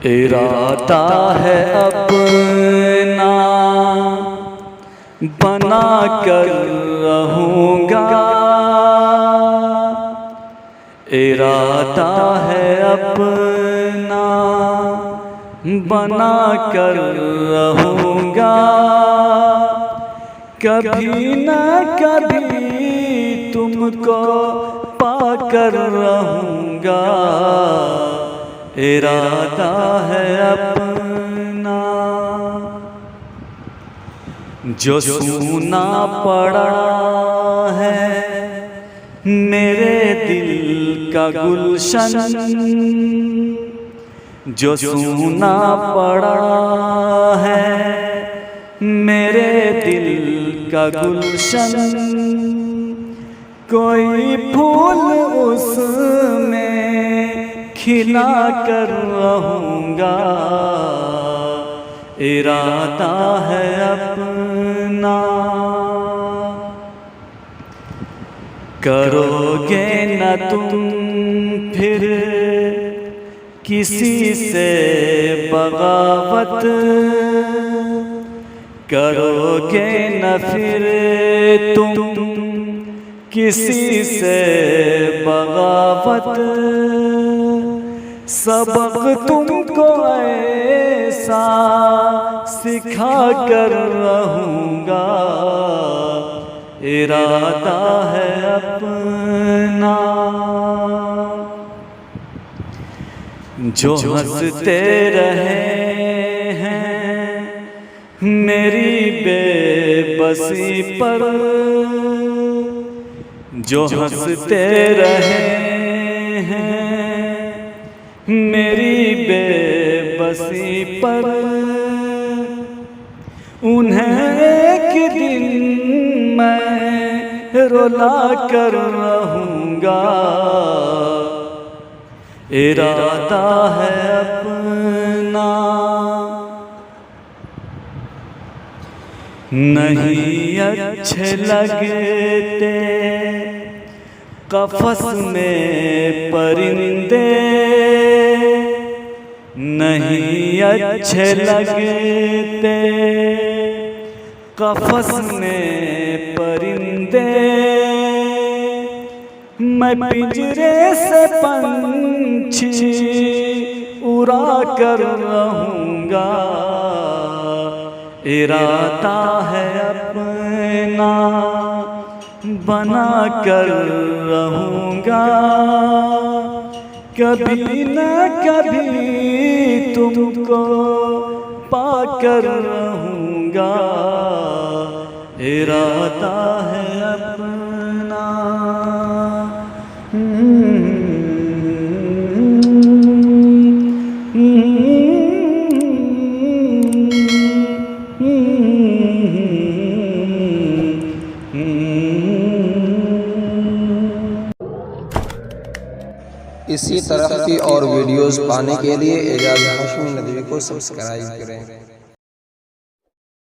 इरादा है अपना बना कर रहूँगा, इरादा है अपना बना कर रहूँगा। कभी न कभी तुमको पाकर रहूँगा, इरादा है अपना। जो सूना पड़ा है मेरे दिल का गुलशन, जो सूना पड़ा है मेरे दिल का गुलशन, कोई फूल उसमें खिला कर रहूँगा, इरादा है अपना। करोगे न तुम फिर किसी से बगावत, करोगे न फिर तुम किसी से बगावत, सबक तुमको ऐसा सिखा कर रहूँगा, इरादा है अपना। जो हंसते रहे हैं मेरी बेबसी पर, जो हंसते रहे हैं मेरी बेबसी पर, उन्हें एक दिन मैं रुला कर रहूँगा, इरादा है अपना। नहीं अच्छे लगते कफस में परिंदे, नहीं अच्छे लगते कफस में परिंदे, मैं पिंजरे से पंछी उड़ा कर रहूँगा, इरादा है अपना बना कर रहूँगा। कभी न कभी तुमको पाकर रहूँगा, इरादा है अपना। इसी तरह की और वीडियोस पाने के लिए एजाज हाशमी नदवी को सब्सक्राइब करें।